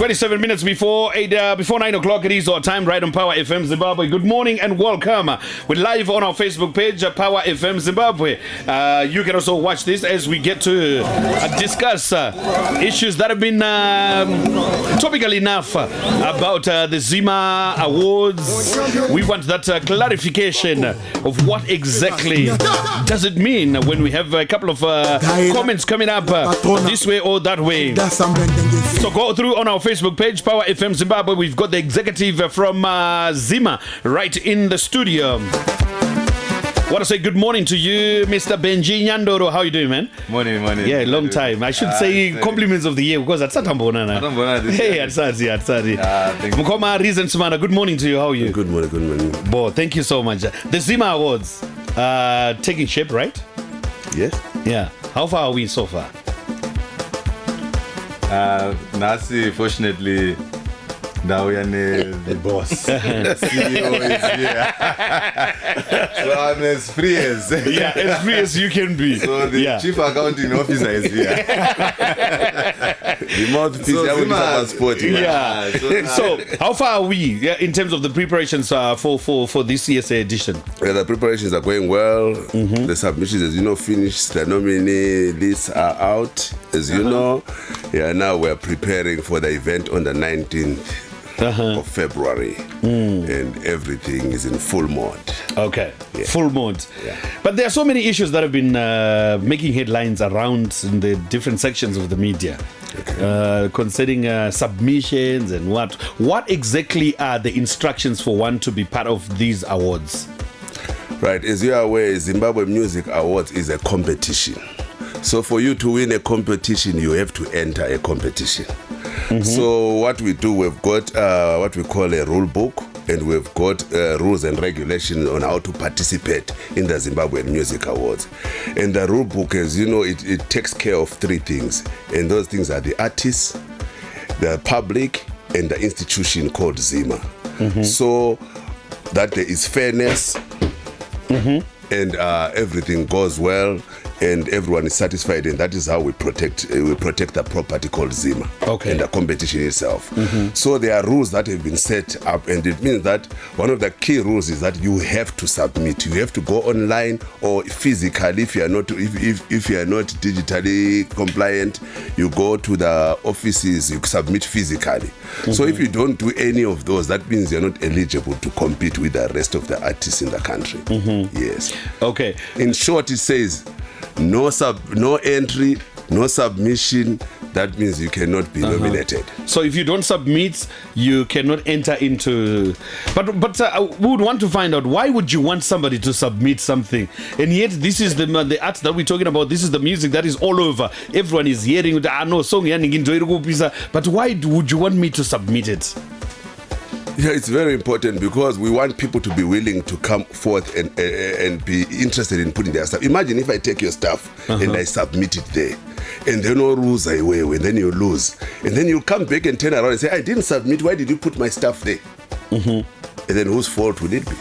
27 minutes before 9 o'clock, it is our time right on Power FM Zimbabwe. Good morning and welcome. We're live on our Facebook page, Power FM Zimbabwe. You can also watch this as we get to discuss issues that have been topical enough about the ZIMA Awards. We want that clarification of what exactly does it mean when we have a couple of comments coming up this way or that way. So go through on our Facebook page, Power FM Zimbabwe. We've got the executive from ZIMA right in the studio. I want to say good morning to you, Mr. Benji Nyandoro. How are you doing, man? Morning. Yeah, long time. I should say compliments of the year because that's Atambona. Hey, Atsadi. Mukoma Reason Sumana. Good morning to you. How are you? Good morning. Bo, thank you so much. The ZIMA Awards taking shape, right? Yes. Yeah. How far are we so far? Nasi, fortunately, now we are the boss. CEO is here. So I'm as free as as free as you can be. So the chief accounting officer is here. The mouthpiece with passport. So how far are we in terms of the preparations for this year's edition? The preparations are going well. The submissions, as you know, finished. The nominee lists are out, as you know. Now we're preparing for the event on the 19th. Of February, and everything is in full mode. Okay, full mode. Yeah. But there are so many issues that have been making headlines around in the different sections of the media, concerning submissions and what. What exactly are the instructions for one to be part of these awards? Right, as you are aware, Zimbabwe Music Awards is a competition. So for you to win a competition, you have to enter a competition. So what we do, we've got what we call a rule book, and we've got rules and regulations on how to participate in the Zimbabwe Music Awards. And the rule book, as you know, it takes care of three things. And those things are the artists, the public, and the institution called ZIMA. So that there is fairness, and everything goes well, and everyone is satisfied, and that is how we protect the property called ZIMA and the competition itself. So there are rules that have been set up, and it means that one of the key rules is that you have to submit. You have to go online or physically. If you are not digitally compliant, you go to the offices, you submit physically. So if you don't do any of those, that means you're not eligible to compete with the rest of the artists in the country. Yes. Okay. In short, it says no entry, no submission. That means you cannot be nominated. So if you don't submit, you cannot enter into. But we would want to find out, why would you want somebody to submit something? And yet this is the art that we're talking about. This is the music that is all over. Everyone is hearing no song. But why would you want me to submit it? Yeah, it's very important because we want people to be willing to come forth and be interested in putting their stuff. Imagine if I take your stuff and I submit it there, and then no rules are away, and then you lose, and then you come back and turn around and say, I didn't submit, why did you put my stuff there? And then whose fault will it be?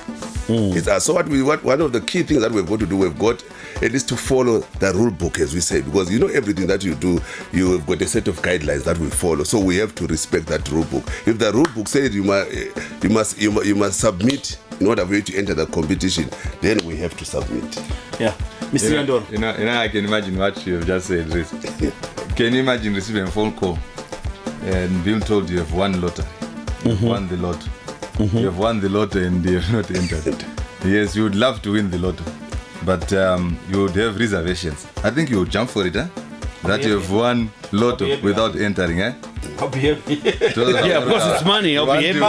So one of the key things that we've got to do, we've got at least to follow the rule book, as we say, because you know everything that you do, you've got a set of guidelines that we follow. So we have to respect that rule book. If the rule book says you must submit in order for you to enter the competition, then we have to submit. Yeah, Mr. Nyandoro. You know, I can imagine what you have just said. Can you imagine receiving a phone call and being told you have won lottery, you've won the lotto, you have won the lotto and you have not entered? Yes, you would love to win the lotto, but you would have reservations. I think you would jump for it, that you have won lotto without entering, I'll be happy. Yeah, of course it's money. I'll be happy.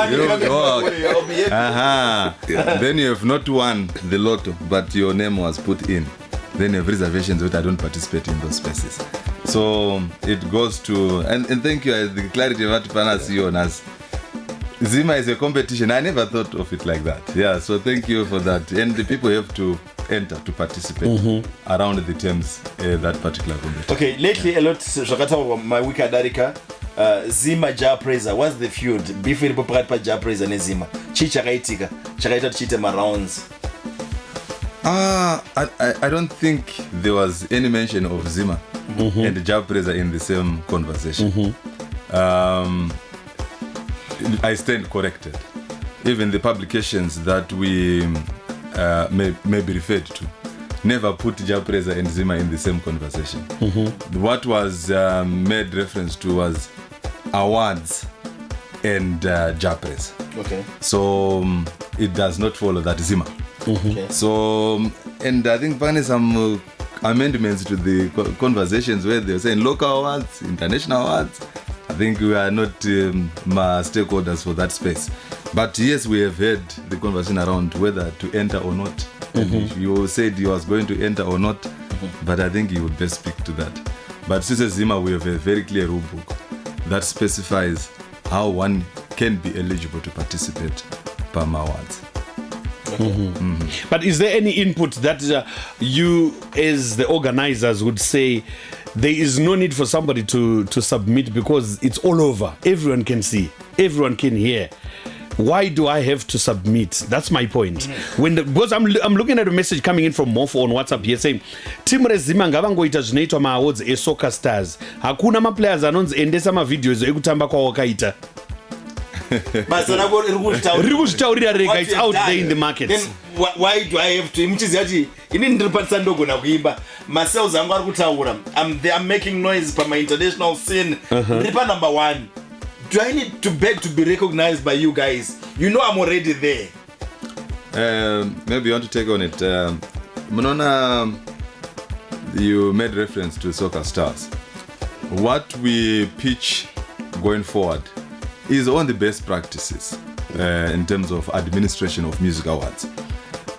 Then you have not won the lotto, but your name was put in. Then you have reservations that I don't participate in those spaces. So it goes to, and thank you, the clarity of what Phanasi on us. ZIMA is a competition. I never thought of it like that. Yeah, so thank you for that. And the people have to enter to participate around the terms that particular competition. Okay, lately a lot Shakata my week adarika ZIMA Ja Praiser. What's the feud? Before the popular pa Ja Praiser and ZIMA. Chicha Chakaita Chitema rounds. I don't think there was any mention of ZIMA and Ja Praiser in the same conversation. I stand corrected. Even the publications that we may be referred to never put Japreza and ZIMA in the same conversation. What was made reference to was awards and Japreza. Okay. So it does not follow that ZIMA. Okay. So, and I think finally some amendments to the conversations where they're saying local awards, international awards. I think we are not stakeholders for that space. But yes, we have had the conversation around whether to enter or not. You said you was going to enter or not, but I think you would best speak to that. But since ZIMA, we have a very clear rule book that specifies how one can be eligible to participate per awards. But is there any input that you, as the organizers, would say there is no need for somebody to submit because it's all over? Everyone can see, everyone can hear. Why do I have to submit? That's my point. Because I'm looking at a message coming in from Mofo on WhatsApp here saying Team ZIMA ngavangoita zvinoitwa ma-awards e-soccer stars. Hakuna ma-players anonzi endesa ma-videos ekutamba kwa wakaita. It's out there in the market. Then why do I have to? Muchizati inini ndiripanisa ndogona kuimba. Masales angu ari kutaura. I'm making noise by my international scene. Ndiripa number 1. Do I need to beg to be recognized by you guys? You know I'm already there. Maybe you want to take on it. Manona, you made reference to soccer stars. What we pitch going forward is on the best practices in terms of administration of music awards.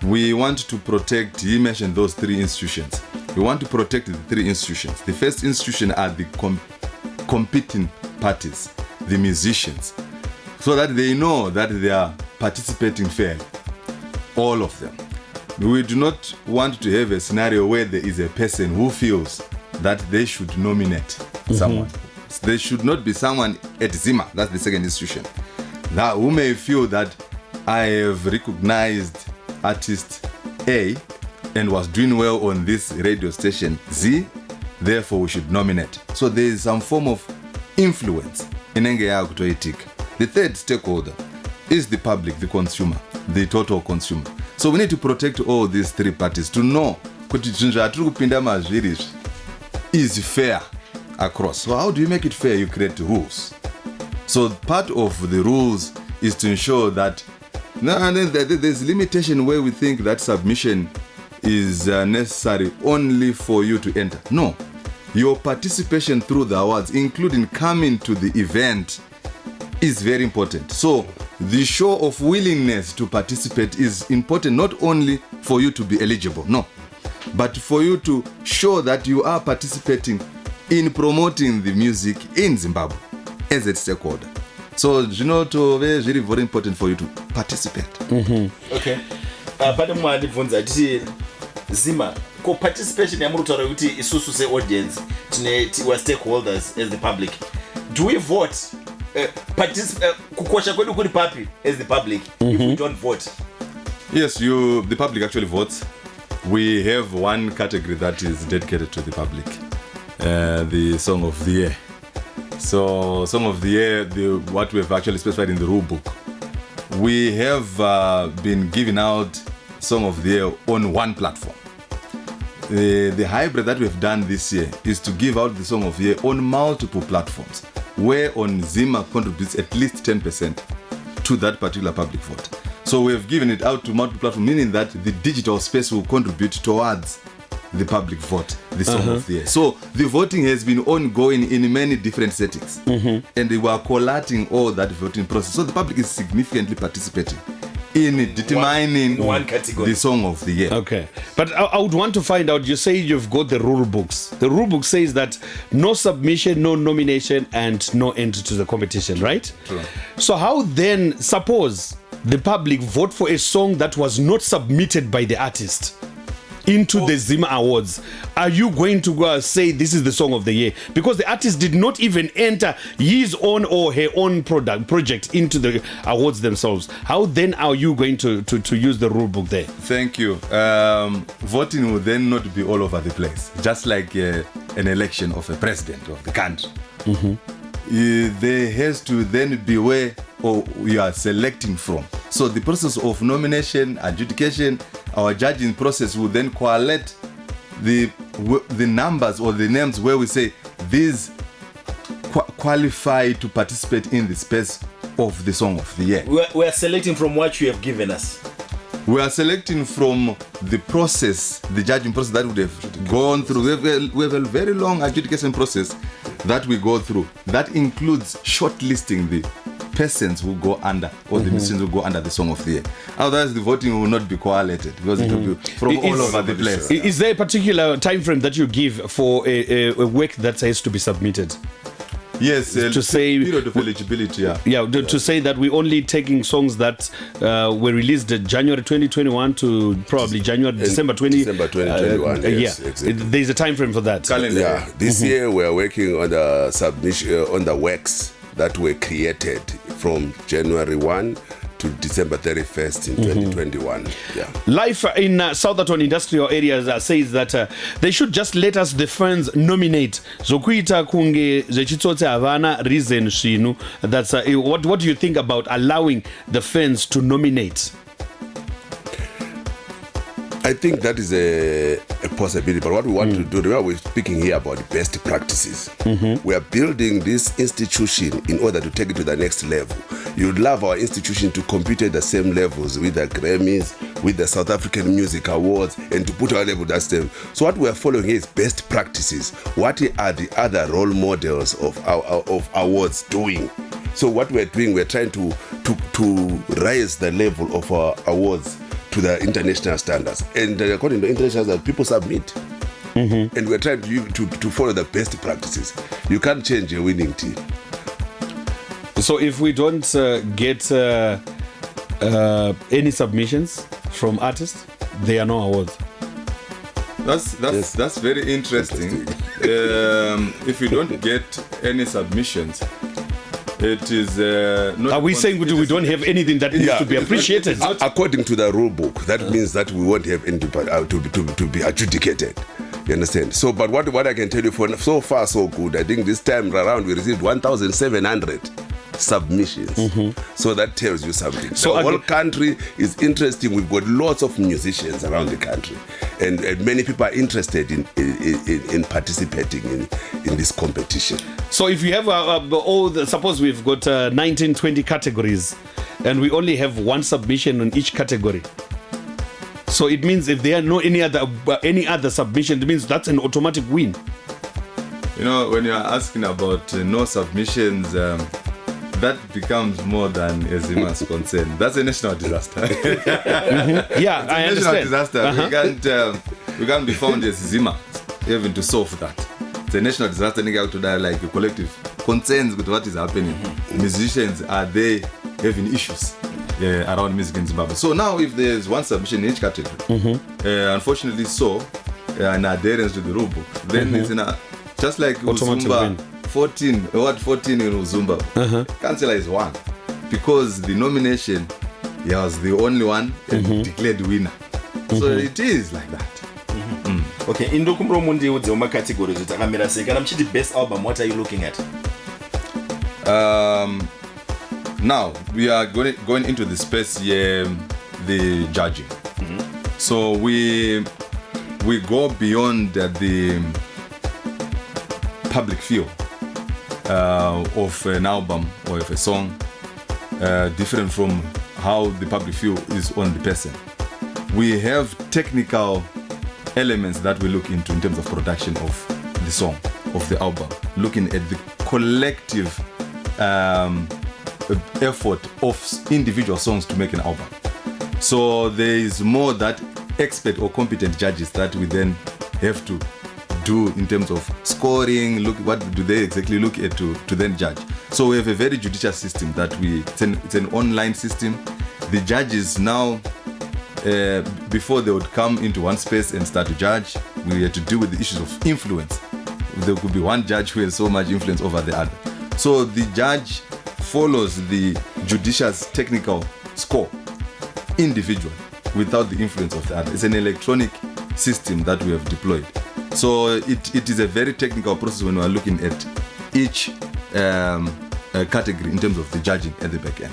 We want to protect, you mentioned those 3 institutions. We want to protect the 3 institutions. The first institution are the competing parties, the musicians, so that they know that they are participating fairly, all of them. We do not want to have a scenario where there is a person who feels that they should nominate someone. There should not be someone at ZIMA, that's the second institution, that who may feel that I have recognized artist A and was doing well on this radio station Z, therefore we should nominate. So there is some form of influence. The third stakeholder is the public, the consumer, the total consumer. So we need to protect all these 3 parties to know that is fair across. So how do you make it fair? You create rules. So part of the rules is to ensure that there's limitation where we think that submission is necessary only for you to enter. No. Your participation through the awards, including coming to the event, is very important. So the show of willingness to participate is important not only for you to be eligible, no, but for you to show that you are participating in promoting the music in Zimbabwe as a stakeholder. So, you know, it's very, very important for you to participate. Okay. ZIMA, co-participation yamurutaura kuti isusu se-audience we're stakeholders as the public. Do we vote? Kukosha kwedu kuri papi as the public if we don't vote? Yes, the public actually votes. We have one category that is dedicated to the public, the Song of the Year. So, Song of the Year, what we have actually specified in the rule book, we have been giving out Song of the Year on one platform. The hybrid that we've done this year is to give out the Song of the Year on multiple platforms, where on ZIMA contributes at least 10% to that particular public vote. So we have given it out to multiple platforms, meaning that the digital space will contribute towards the public vote, the Song of the Year. So the voting has been ongoing in many different settings, and we are collating all that voting process. So the public is significantly participating in determining one category, the Song of the Year. Okay. But I would want to find out, you say you've got the rule books. The rule book says that no submission, no nomination, and no entry to the competition, right? True. So how then, suppose the public vote for a song that was not submitted by the artist into the ZIMA Awards, are you going to go and say this is the Song of the Year? Because the artist did not even enter his own or her own project into the awards themselves. How then are you going to use the rule book there? Thank you. Voting will then not be all over the place, just like an election of a president of the country. There has to then be where or we are selecting from. So the process of nomination, adjudication, our judging process will then collate the numbers or the names where we say these qualify to participate in the space of the Song of the Year. We are selecting from what you have given us. We are selecting from the process, the judging process that we have gone through. We have a very long adjudication process that we go through. That includes shortlisting the persons who go under, or the musicians who go under the Song of the Year. Otherwise, the voting will not be collated because it will be from all over the place. Is there a particular time frame that you give for a work that has to be submitted? Yes, to say period of eligibility. To say that we're only taking songs that were released January 2021 to probably December 2021. Yes, exactly. There's a time frame for that. Calendar. Yeah, this year we are working on the submission on the works that were created from January 1 to December 31st in 2021. Yeah. Life in Southerton industrial areas says that they should just let us the fans nominate. Zokuita kunge zechitsotse havana reason shinu. That's what do you think about allowing the fans to nominate? I think that is a possibility, but what we want to do, remember we're speaking here about best practices. We are building this institution in order to take it to the next level. You'd love our institution to compete at the same levels with the Grammys, with the South African Music Awards, and to put our level that same. So what we are following here is best practices. What are the other role models of awards doing? So what we're doing, we're trying to raise the level of our awards to the international standards, and according to international standards, people submit, and we're trying to follow the best practices. You can't change a winning team. So if we don't get any submissions from artists, there are no awards. That's very interesting. If you don't get any submissions, it is not. Are we saying we don't have anything that needs to be appreciated? According to the rule book, that means that we won't have any to be adjudicated. You understand? So, but what I can tell you, for so far so good. I think this time around we received 1,700 submissions. So that tells you something. So the whole country is interested. We've got lots of musicians around the country, and many people are interested in participating in this competition. So if you have suppose we've got 19, 20 categories, and we only have one submission on each category. So it means if there are no any other submission, it means that's an automatic win. You know, when you are asking about no submissions, that becomes more than a ZIMA's concern. That's a national disaster. Yeah, I understand. National disaster. We can't be found as ZIMA even to solve that. It's a national disaster. You have to die like a collective concerns with what is happening. Musicians, are they having issues around music in Zimbabwe? So now, if there's one submission in each category, unfortunately in adherence to the rule book, then it's in a just like Uzumba 14 in Uzumba. Councillor is one because the nomination was the only one and declared winner. So it is like that. Okay, in Dokumbro Mundi with the categories, the best album, what are you looking at? Now we are going into the space the judging. So we go beyond the public feel of an album or of a song, different from how the public feel is on the person. We have technical elements that we look into in terms of production of the song, of the album, looking at the collective effort of individual songs to make an album. So there is more that expert or competent judges that we then have to do in terms of scoring, look what do they exactly look at to then judge. So we have a very judicious system that it's an online system. The judges now, before they would come into one space and start to judge, we had to deal with the issues of influence. There could be one judge who has so much influence over the other. So the judge follows the judicious technical score individually without the influence of the other. It's an electronic system that we have deployed. So it is a very technical process when we are looking at each category in terms of the judging at the back end.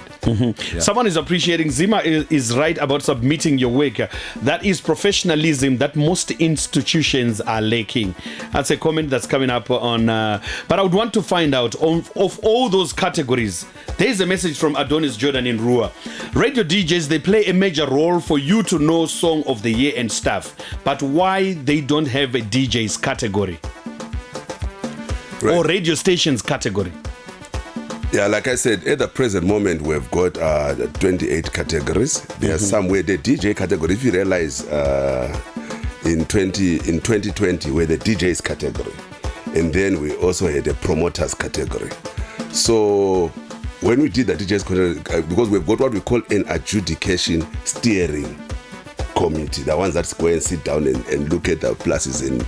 Yeah. Someone is appreciating ZIMA is right about submitting your work. That is professionalism that most institutions are lacking. That's a comment that's coming up on. But I would want to find out of all those categories. There is a message from Adonis Jordan in Rua. Radio DJs, they play a major role for you to know Song of the Year and stuff. But why they don't have a DJ's category? Right. Or radio stations category? Yeah, like I said, at the present moment, we've got 28 categories. There are some where the DJ category, if you realize, in 2020, we're the DJs category. And then we also had a promoters category. So when we did the DJs category, because we've got what we call an adjudication steering committee, the ones that go and sit down and look at the pluses and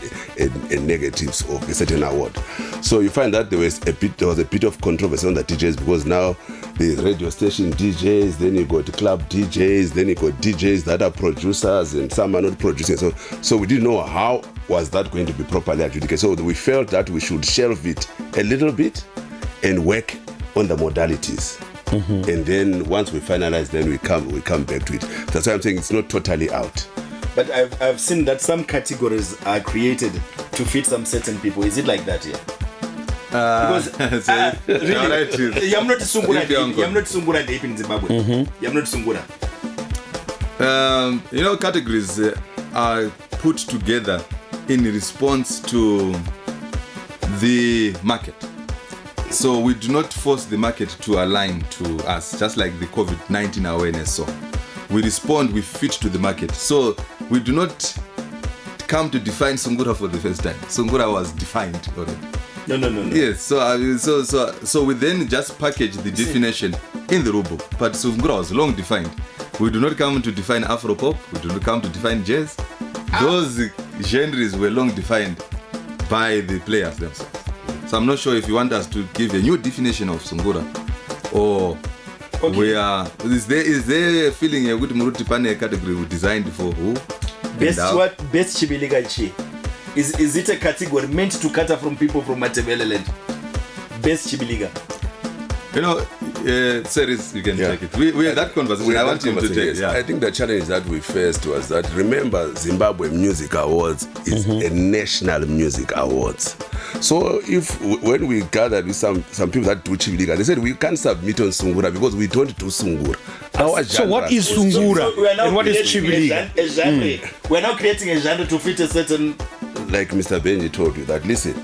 negatives of a certain award. So you find that there was a bit of controversy on the DJs, because now the radio station DJs, then you got club DJs, then you got DJs that are producers, and some are not producing. So we didn't know how was that going to be properly adjudicated. So we felt that we should shelve it a little bit and work on the modalities. And then once we finalize, then we come back to it. That's why I'm saying it's not totally out. But I've seen that some categories are created to fit some certain people. Is it like that here? Because really, I'm not Sungura deep in Zimbabwe. I'm not Sungura. Categories are put together in response to the market. So we do not force the market to align to us, just like the COVID-19 awareness song. We respond, we fit to the market. So we do not come to define Sungura for the first time. Sungura was defined already. No. Yes, so we then just package the definition in the rule book. But Sungura was long defined. We do not come to define Afropop, we do not come to define jazz. Those genres were long defined by the players themselves. So I'm not sure if you want us to give a new definition of Sungura, or is there a feeling a good Muruti Pane category we designed for who? Best Chibiliga Chi. Is it a category meant to cater from people from Matebele land? Best Chibiliga. Series, you can take it. We had that conversation. I want him to take it. Yeah. I think the challenge that we faced was that, remember, Zimbabwe Music Awards is a national music awards. So when we gathered with some people that do Chibiliga, they said we can't submit on Sungura because we don't do Sungura. So what is Sungura and what is Chibiliga? We're now creating a genre to fit a certain... Like Mr. Benji told you, that listen,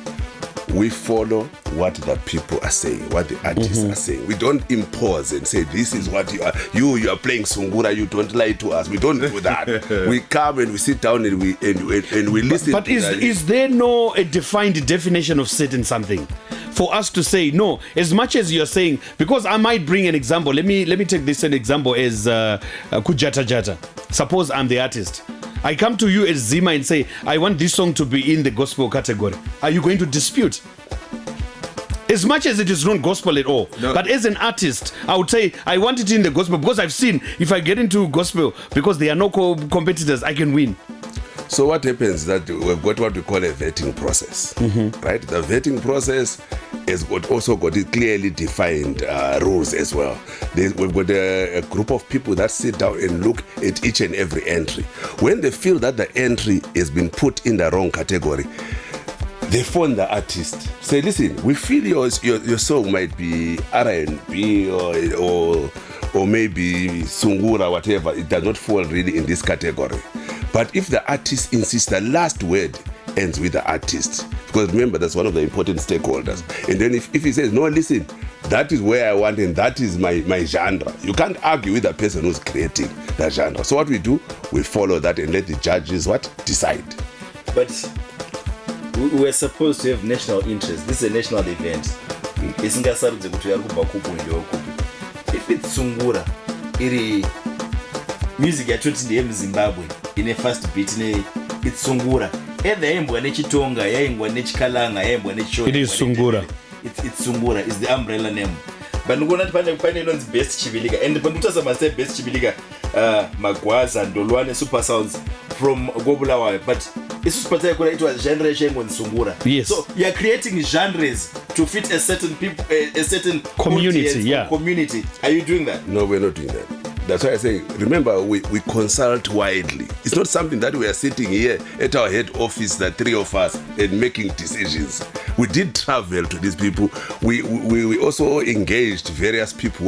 we follow what the people are saying, what the artists are saying. We don't impose and say, this is what you are. You are playing Sungura, you don't lie to us. We don't do that. We come and we sit down and we listen. But is there no a defined definition of certain something for us to say no? As much as you're saying, because I might bring an example. Let me take this an example as Kujata Jata. Suppose I'm the artist. I come to you as ZIMA and say, I want this song to be in the gospel category. Are you going to dispute? As much as it is not gospel at all. No. But as an artist, I would say, I want it in the gospel because I've seen if I get into gospel, because there are no competitors, I can win. So what happens is that we've got what we call a vetting process, right? The vetting process has also got clearly defined rules as well. We've got a group of people that sit down and look at each and every entry. When they feel that the entry has been put in the wrong category, they phone the artist. Say, listen, we feel your song might be R&B or maybe Sungura, whatever. It does not fall really in this category. But if the artist insists, the last word ends with the artist. Because remember, that's one of the important stakeholders. And then if he says, no, listen, that is where I want and that is my genre. You can't argue with the person who's creating that genre. So what we do, we follow that and let the judges decide. But we're supposed to have national interest. This is a national event. If it's Sungura, music yatoti in Zimbabwe in a fast beat, it's Sungura. It is Sungura. It's Sungura. It's the umbrella name. But we're not finding best Chibiliga. And the Pamutas must say best Chibiliga, Magwaza and Dolwane Super Sounds from Gobulawa. But it was genre sungura. Yes. So you're creating genres to fit a certain people, a certain Community, audience, yeah. community. Are you doing that? No, we're not doing that. That's why I say, remember, we consult widely. It's not something that we are sitting here at our head office, the three of us, and making decisions. We did travel to these people. We also engaged various people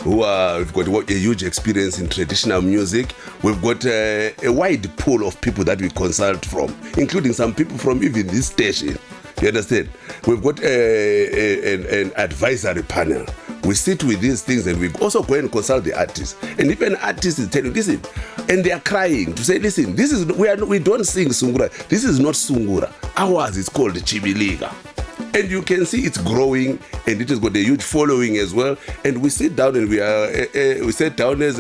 we've got a huge experience in traditional music. We've got a wide pool of people that we consult from, including some people from even this station. You understand? We've got an advisory panel. We sit with these things and we also go and consult the artists. And if an artist is telling, listen, and they are crying to say, listen, this is we don't sing Sungura. This is not Sungura. Ours is called Chibiliga. And you can see it's growing, and it has got a huge following as well. And we sit down and we sit down as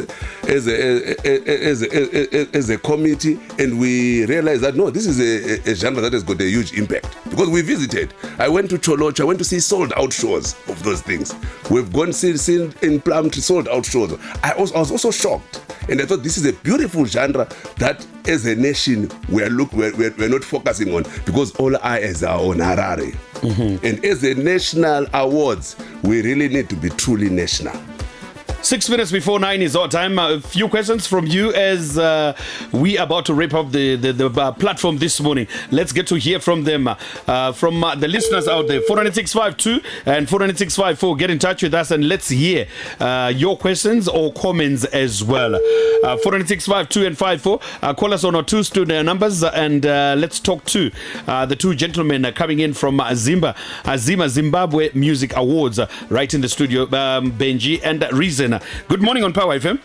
a committee, and we realize that no, this is a genre that has got a huge impact because we visited. I went to Cholocho. I went to see sold out shows of those things. We've gone seen in Plum to sold out shows. I was also shocked, and I thought this is a beautiful genre that, as a nation, we're not focusing on because all eyes are on Harare. Mm-hmm. And as a national awards, we really need to be truly national. 6 minutes before 9 is our time. A few questions from you as we are about to wrap up the platform this morning. Let's get to hear from them, from the listeners out there. 49652 and 49654. Get in touch with us and let's hear your questions or comments as well. 49652 and 54. Call us on our two studio numbers and let's talk to the two gentlemen coming in from ZIMA Zimbabwe Music Awards, right in the studio, Benji and Reason. Good morning on Power FM.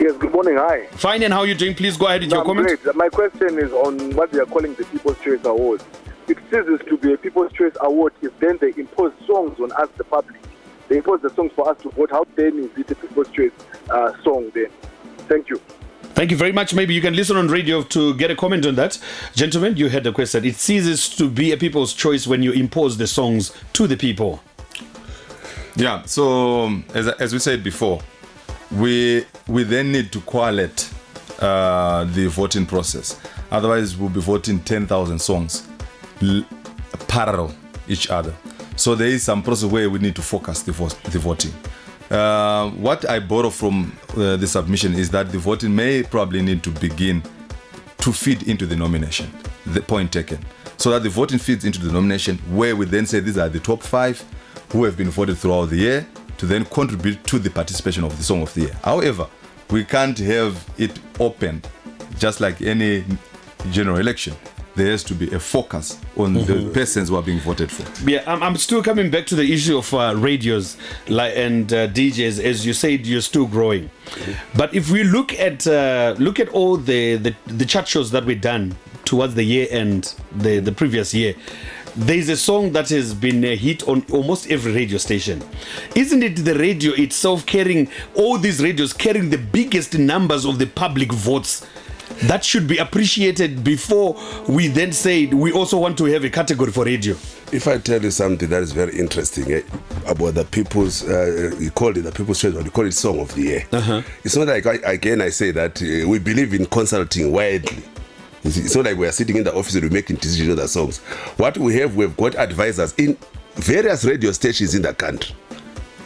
Yes, good morning. Hi. Fine, and how are you doing? Please go ahead with your comments. Great. My question is on what they are calling the People's Choice Award. It ceases to be a People's Choice Award if then they impose songs on us, the public. They impose the songs for us to vote. How then is it a People's Choice song then? Thank you. Thank you very much. Maybe you can listen on radio to get a comment on that. Gentlemen, you had the question. It ceases to be a People's Choice when you impose the songs to the people. Yeah, so as we said before, we then need to correlate the voting process. Otherwise, we'll be voting 10,000 songs parallel each other. So there is some process where we need to focus the voting. What I borrow from the submission is that the voting may probably need to begin to feed into the nomination, the point taken. So that the voting feeds into the nomination where we then say these are the top 5 who have been voted throughout the year to then contribute to the participation of the Song of the Year. However, we can't have it open just like any general election. There has to be a focus on the persons who are being voted for. Yeah, I'm still coming back to the issue of radios and DJs. As you said, you're still growing. But if we look at all the chart shows that we've done towards the year end, the previous year, there's a song that has been a hit on almost every radio station. Isn't it the radio itself carrying, all these radios carrying the biggest numbers of the public votes? That should be appreciated before we then say we also want to have a category for radio. If I tell you something that is very interesting about the people's, you call it the People's Choice, or you call it Song of the Year. It's not like, I say that we believe in consulting widely. It's not like we are sitting in the office and we're making decisions on the songs. What we've got advisors in various radio stations in the country.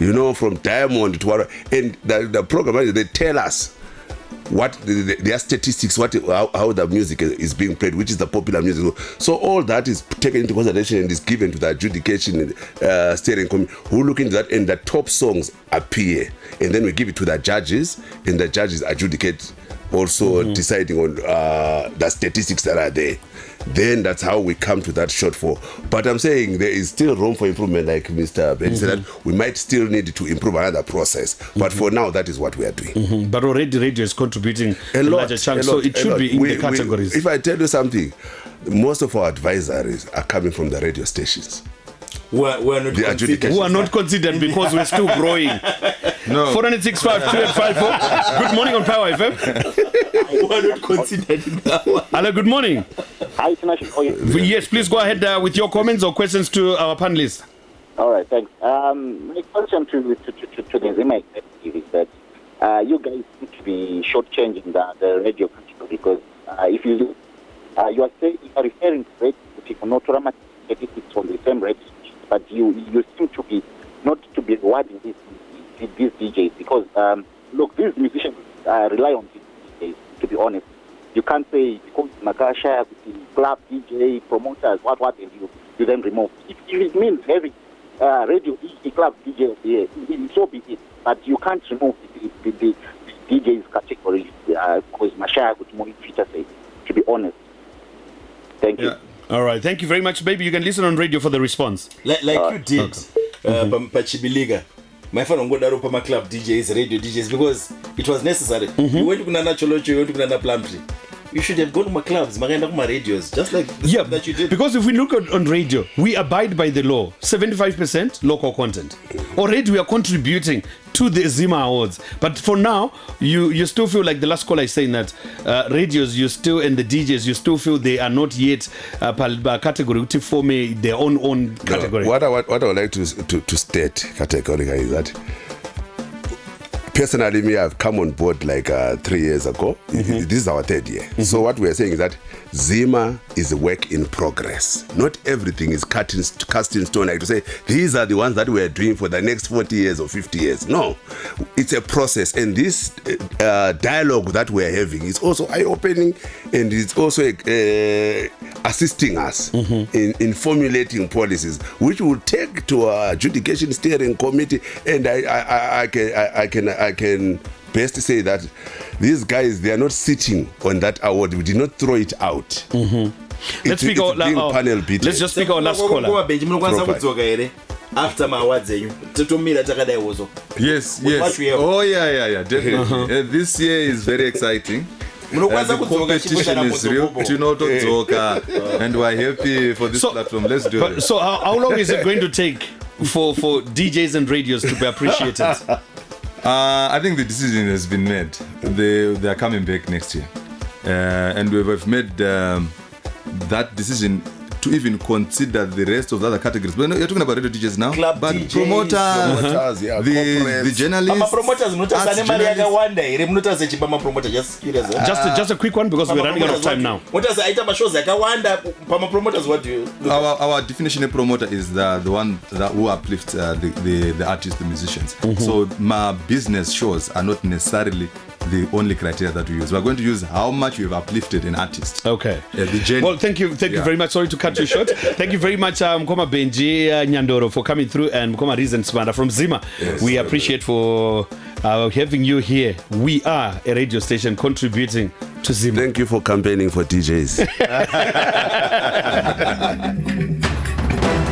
You know, from Diamond to what, and the program, they tell us what their statistics, how the music is being played, which is the popular music. So all that is taken into consideration and is given to the adjudication steering committee, who look into that, and the top songs appear, and then we give it to the judges, and the judges adjudicate, also deciding on the statistics that are there. Then that's how we come to that shortfall. But I'm saying there is still room for improvement, like Mr. Ben said, that we might still need to improve another process. But for now, that is what we are doing. But already radio is contributing a larger chunk, so it should be in the categories. If I tell you something, most of our advisories are coming from the radio stations. Who are not considered because we're still growing. No. 4965254. Good morning on Power FM. Who are not considered in that one. Hello, good morning. Hi, Tinashe. Yes, please go ahead with your comments or questions to our panelists. All right, thanks. My question to the ZIMA Executive is that you guys seem to be shortchanging the radio category because if you look, you are referring to radio people, not automatic statistics on the same radio, but you seem to be not to be rewarding these DJs because look, these musicians rely on these DJs. To be honest, you can't say because Makasha, club DJ, promoters, what and you then remove. If it means having radio DJ, club DJ here, so be it. But you can't remove the DJ's category because Masha could more feature say. To be honest, thank you. All right, thank you very much, baby. You can listen on radio for the response. Like you did, Pachibiliga. My friend Ngodaro Pama Club DJs, radio DJs, because it was necessary. You went to Kunana Cholocho, you went to Kunana Plumtree. You should have gone to my clubs, my radios, just like the stuff that you did. Because if we look on radio, we abide by the law. 75% local content. Already we are contributing to the ZIMA Awards. But for now, you still feel like the last caller is saying that radios, you still, and the DJs, you still feel they are not yet category to form their own category. No, what I would like to state categorically is that personally, me, I've come on board like 3 years ago. This is our 3rd year. So what we are saying is that ZIMA is a work in progress. Not everything is cast in stone, like to say, these are the ones that we are doing for the next 40 years or 50 years. No, it's a process. And this dialogue that we are having is also eye-opening, and it's also assisting us in formulating policies, which will take to our adjudication steering committee. And I can best say that these guys, they are not sitting on that award. We did not throw it out. Let's speak our Let's just speak our last caller. After my awards, yes. Oh yeah, definitely. This year is very exciting. The competition is real, and we're happy for this platform. Let's do it. So how long is it going to take for DJs and radios to be appreciated? I think the decision has been made. They are coming back next year, and we've made that decision to even consider the rest of the other categories. But you're talking about radio DJs now, club but DJs, promoters, the journalists, just a quick one because we're running out of time now. Our definition of promoter is the one who uplifts the artists, the musicians. So my business shows are not necessarily the only criteria that we use. We're going to use how much you've uplifted an artist. Okay. Well, thank you very much. Sorry to cut you short. Thank you very much, Mkoma Benji Nyandoro, for coming through, and Mkoma Sibanda from ZIMA. We appreciate for having you here. We are a radio station contributing to ZIMA. Thank you for campaigning for DJs.